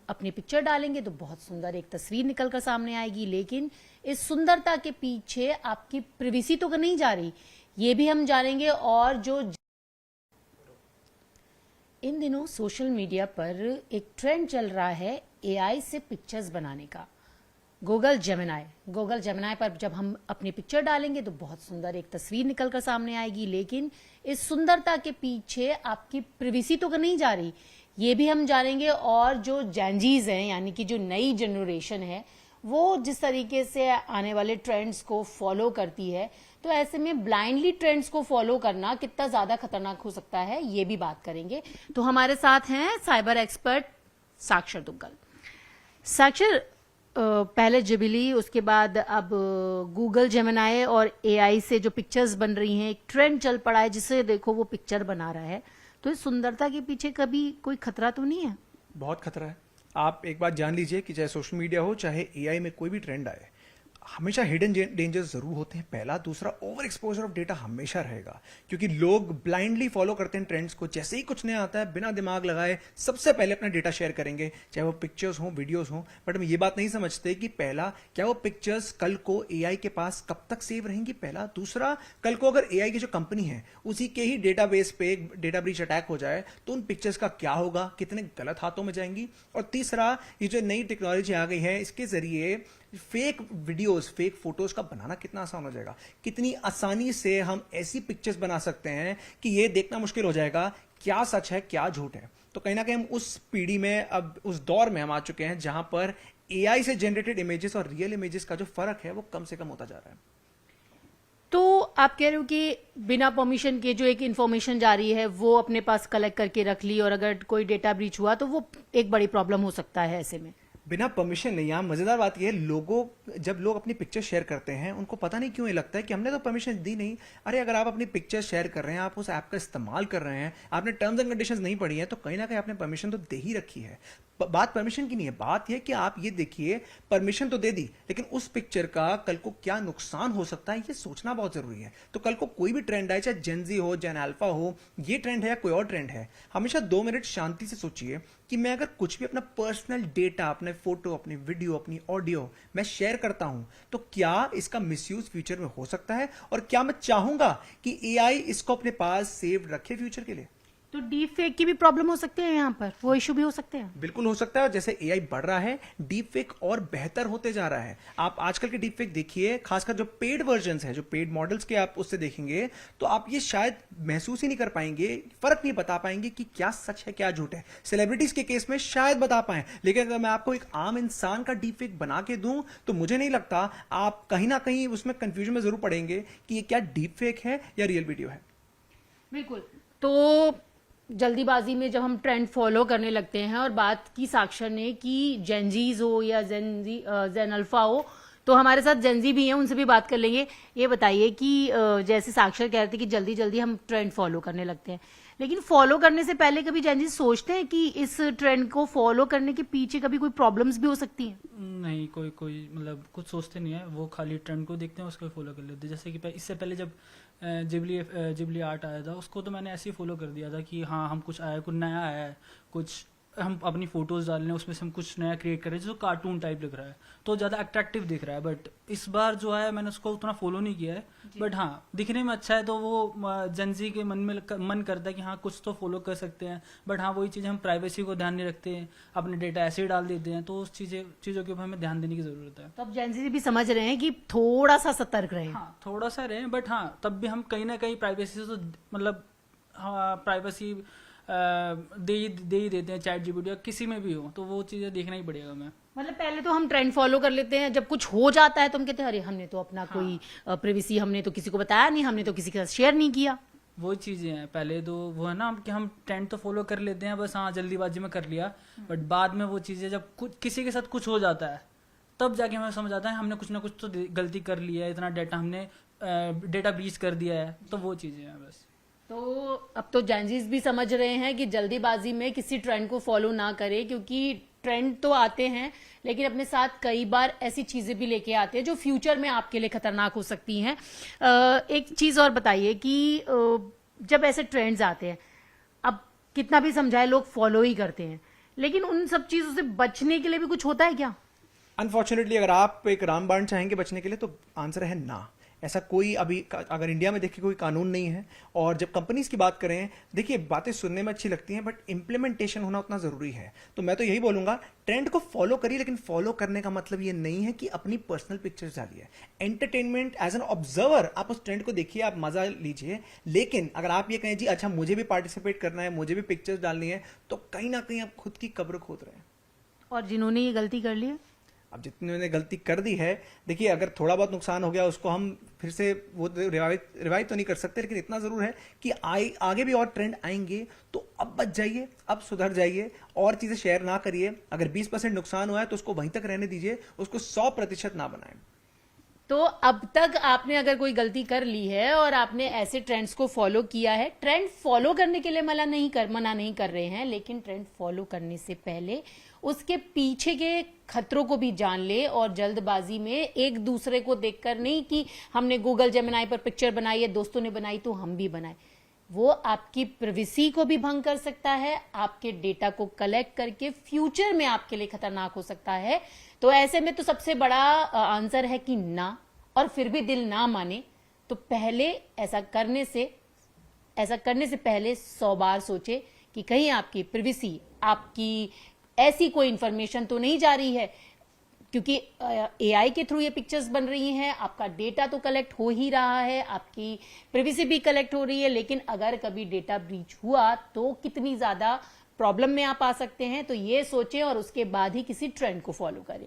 अपनी पिक्चर डालेंगे तो बहुत सुंदर एक तस्वीर निकल कर सामने आएगी, लेकिन इस सुंदरता के पीछे आपकी प्रिवेसी तो नहीं जा रही, ये भी हम जानेंगे। और जो इन दिनों सोशल मीडिया पर एक ट्रेंड चल रहा है एआई से पिक्चर्स बनाने का, गूगल जेमिनाई पर जब हम अपनी पिक्चर डालेंगे तो बहुत सुंदर एक तस्वीर निकल कर सामने आएगी, लेकिन इस सुंदरता के पीछे आपकी प्रिवेसी तो नहीं जा रही, ये भी हम जानेंगे। और जो जेनजीज हैं, यानी कि जो नई जनरेशन है, वो जिस तरीके से आने वाले ट्रेंड्स को फॉलो करती है, तो ऐसे में ब्लाइंडली ट्रेंड्स को फॉलो करना कितना ज्यादा खतरनाक हो सकता है, ये भी बात करेंगे। तो हमारे साथ हैं साइबर एक्सपर्ट साक्षर दुग्गल। साक्षर, पहले जिबिली, उसके बाद अब गूगल जेमिनाई और एआई से जो पिक्चर्स बन रही हैं, एक ट्रेंड चल पड़ा है जिससे देखो वो पिक्चर बना रहा है, तो इस सुंदरता के पीछे कभी कोई खतरा तो नहीं है? बहुत खतरा है। आप एक बात जान लीजिए कि चाहे सोशल मीडिया हो चाहे एआई में कोई भी ट्रेंड आए, हमेशा हिडन डेंजर्स जरूर होते हैं। पहला, दूसरा, ओवर एक्सपोजर ऑफ डेटा हमेशा रहेगा, क्योंकि लोग ब्लाइंडली फॉलो करते हैं ट्रेंड्स को। जैसे ही कुछ नया आता है, बिना दिमाग लगाए सबसे पहले अपना डेटा शेयर करेंगे, चाहे वो पिक्चर्स हो, वीडियोस हो। बट हम ये बात नहीं समझते कि पहला, क्या वो पिक्चर्स कल को एआई के पास कब तक सेव रहेंगी, पहला। दूसरा, कल को अगर एआई की जो कंपनी है उसी के ही डेटाबेस पे डेटा ब्रीच अटैक हो जाए तो उन पिक्चर्स का क्या होगा, कितने गलत हाथों में जाएंगी। और तीसरा, ये जो नई टेक्नोलॉजी आ गई है, इसके जरिए फेक वीडियोस, फेक फोटोज का बनाना कितना आसान हो जाएगा। कितनी आसानी से हम ऐसी पिक्चर्स बना सकते हैं कि ये देखना मुश्किल हो जाएगा क्या सच है क्या झूठ है। तो कहीं ना कहीं हम उस पीढ़ी में, अब उस दौर में हम आ चुके हैं जहां पर एआई से जनरेटेड इमेजेस और रियल इमेजेस का जो फर्क है वो कम से कम होता जा रहा है। तो आप कह रहे हो कि बिना परमिशन के जो एक इंफॉर्मेशन जा रही है वो अपने पास कलेक्ट करके रख ली, और अगर कोई डेटा ब्रीच हुआ तो वो एक बड़ी प्रॉब्लम हो सकता है ऐसे में? बिना परमिशन नहीं। यहाँ मजेदार बात यह है, जब लोग अपनी पिक्चर शेयर करते हैं, उनको पता नहीं क्यों ये लगता है कि हमने तो परमिशन दी नहीं। अरे अगर आप अपनी पिक्चर शेयर कर रहे हैं, आप उस ऐप का इस्तेमाल कर रहे हैं, आपने टर्म्स एंड कंडीशंस नहीं पढ़ी है, तो कहीं ना कहीं आपने परमिशन तो दे ही रखी है। बात परमिशन की नहीं है, बात यह कि आप ये देखिए, परमिशन तो दे दी, लेकिन उस पिक्चर का कल को क्या नुकसान हो सकता है ये सोचना बहुत जरूरी है। तो कल को कोई भी ट्रेंड आए, चाहे जेनजी हो, जेन अल्फा हो, ये ट्रेंड है या कोई और ट्रेंड है, हमेशा 2 मिनट शांति से सोचिए कि मैं अगर कुछ भी अपना पर्सनल डेटा, अपने फोटो, अपनी वीडियो, अपनी ऑडियो मैं शेयर करता हूं, तो क्या इसका मिसयूज फ्यूचर में हो सकता है, और क्या मैं चाहूंगा कि एआई इसको अपने पास सेव रखे फ्यूचर के लिए। तो डीप फेक की भी प्रॉब्लम हो सकती है यहाँ पर, वो इशू भी हो सकते हैं? बिल्कुल हो सकता है। जैसे एआई बढ़ रहा है, डीप फेक और बेहतर होते जा रहा है। आप आजकल के डीप फेक देखिए, खासकर जो पेड वर्जन्स है, जो पेड मॉडल्स के आप उससे देखेंगे, तो आप ये शायद महसूस ही नहीं कर पाएंगे, फर्क नहीं बता पाएंगे कि क्या सच है क्या झूठ है। सेलिब्रिटीज के केस में शायद बता पाए, लेकिन अगर मैं आपको एक आम इंसान का डीप फेक बना के दूं, तो मुझे नहीं लगता, आप कहीं ना कहीं उसमें कंफ्यूजन में जरूर पड़ेंगे कि ये क्या डीप फेक है या रियल वीडियो है। बिल्कुल। तो जल्दीबाजी में जब हम ट्रेंड फॉलो करने लगते हैं, और बात की साक्षर ने कि जेनजीज हो या जेन अल्फा हो, तो हमारे साथ जेनजी भी हैं, उनसे भी बात कर लेंगे। ये बताइए कि जैसे साक्षर कह रहे थे कि जल्दी जल्दी हम ट्रेंड फॉलो करने लगते हैं, लेकिन फॉलो करने से पहले कभी जेनजी सोचते हैं कि इस ट्रेंड को फॉलो करने के पीछे कभी कोई प्रॉब्लम्स भी हो सकती हैं? नहीं, कोई मतलब कुछ सोचते नहीं है, वो खाली ट्रेंड को देखते हैं, उसको फॉलो कर लेते हैं। जैसे कि इससे पहले जब जिबली आर्ट आया था, उसको तो मैंने ऐसे ही फॉलो कर दिया था कि हाँ, हम कुछ नया आया है, कुछ हम अपनी फोटोज डाल रहे हैं, उसमें से हम कुछ नया क्रिएट कर रहे हैं जो कार्टून टाइप लग रहा है, तो ज़्यादा अट्रैक्टिव दिख रहा है। बट इस बार जो है मैंने उसको उतना फॉलो नहीं किया है, बट हाँ, दिखने में अच्छा है, तो वो जेनजी के मन करता है कि हाँ कुछ तो फॉलो कर सकते हैं। बट हाँ, वही चीज़, हम प्राइवेसी को ध्यान नहीं रखते हैं, अपने डेटा ऐसे ही डाल देते हैं, तो उस चीज़ों के ऊपर हमें ध्यान देने की ज़रूरत है। तो अब जेनजी भी समझ रहे हैं कि थोड़ा सा सतर्क रहे। हाँ, थोड़ा सा रहे, बट हाँ, तब भी हम कहीं ना कहीं प्राइवेसी से, तो मतलब हाँ, प्राइवेसी दे ही देते हैं, चैट जीपीटी किसी में भी हो, तो वो चीज़ें देखना ही पड़ेगा हमें। मतलब पहले तो हम ट्रेंड फॉलो कर लेते हैं, जब कुछ हो जाता है तो हम कहते हैं अरे हमने तो अपना कोई प्रिवेसी हमने तो किसी को बताया नहीं, हमने तो किसी के साथ शेयर नहीं किया। वो चीज़ें हैं, पहले तो वो है ना कि हम ट्रेंड तो फॉलो कर लेते हैं, बस हाँ जल्दीबाजी में कर लिया, बट बाद में वो चीज़ें जब किसी के साथ कुछ हो जाता है, तब जाके हमें समझ आता है हमने कुछ ना कुछ तो गलती कर ली है, इतना डेटा हमने डेटा ब्रीच कर दिया है, तो वो चीज़ें हैं बस। तो अब तो जेनजीज भी समझ रहे हैं कि जल्दीबाजी में किसी ट्रेंड को फॉलो ना करें, क्योंकि ट्रेंड तो आते हैं लेकिन अपने साथ कई बार ऐसी चीजें भी लेके आते हैं जो फ्यूचर में आपके लिए खतरनाक हो सकती हैं। एक चीज और बताइए कि जब ऐसे ट्रेंड्स आते हैं, अब कितना भी समझाए लोग फॉलो ही करते हैं, लेकिन उन सब चीजों से बचने के लिए भी कुछ होता है क्या? अनफॉर्चुनेटली अगर आप एक रामबाण चाहेंगे बचने के लिए तो आंसर है ना। ऐसा कोई अभी अगर इंडिया में देखिए कोई कानून नहीं है। और जब कंपनीज की बात करें, देखिए बातें सुनने में अच्छी लगती हैं बट इंप्लीमेंटेशन होना उतना जरूरी है। तो मैं तो यही बोलूंगा, ट्रेंड को फॉलो करिए, लेकिन फॉलो करने का मतलब ये नहीं है कि अपनी पर्सनल पिक्चर्स डालिए। एंटरटेनमेंट एज एन ऑब्जर्वर आप उस ट्रेंड को देखिए, आप मजा लीजिए, लेकिन अगर आप ये कहें जी अच्छा मुझे भी पार्टिसिपेट करना है, मुझे भी पिक्चर्स डालनी है, तो कहीं ना कहीं आप खुद की कब्र खोद रहे हैं। और जिन्होंने ये गलती कर ली है, अब जितने ने गलती कर दी है, देखिए अगर थोड़ा बहुत नुकसान हो गया उसको हम फिर से वो रिवाइव तो नहीं कर सकते, लेकिन इतना जरूर है कि आगे भी और ट्रेंड आएंगे, तो अब बच जाइए, अब सुधर जाइए और चीजें शेयर ना करिए। अगर 20% नुकसान हुआ है तो उसको वहीं तक रहने दीजिए, उसको 100% ना बनाएं। तो अब तक आपने अगर कोई गलती कर ली है और आपने ऐसे ट्रेंड्स को फॉलो किया है, ट्रेंड फॉलो करने के लिए मना नहीं कर रहे हैं, लेकिन ट्रेंड फॉलो करने से पहले उसके पीछे के खतरों को भी जान ले, और जल्दबाजी में एक दूसरे को देखकर नहीं कि हमने गूगल जेमिनाई पर पिक्चर बनाई है, दोस्तों ने बनाई तो हम भी बनाए। वो आपकी प्राइवेसी को भी भंग कर सकता है, आपके डेटा को कलेक्ट करके फ्यूचर में आपके लिए खतरनाक हो सकता है। तो ऐसे में तो सबसे बड़ा आंसर है कि ना, और फिर भी दिल ना माने तो पहले ऐसा करने से पहले 100 बार सोचे कि कहीं आपकी प्राइवेसी, आपकी ऐसी कोई इंफॉर्मेशन तो नहीं जा रही है, क्योंकि एआई के थ्रू ये पिक्चर्स बन रही हैं, आपका डेटा तो कलेक्ट हो ही रहा है, आपकी प्राइवेसी भी कलेक्ट हो रही है, लेकिन अगर कभी डेटा ब्रीच हुआ तो कितनी ज्यादा प्रॉब्लम में आप आ सकते हैं। तो ये सोचें और उसके बाद ही किसी ट्रेंड को फॉलो करें।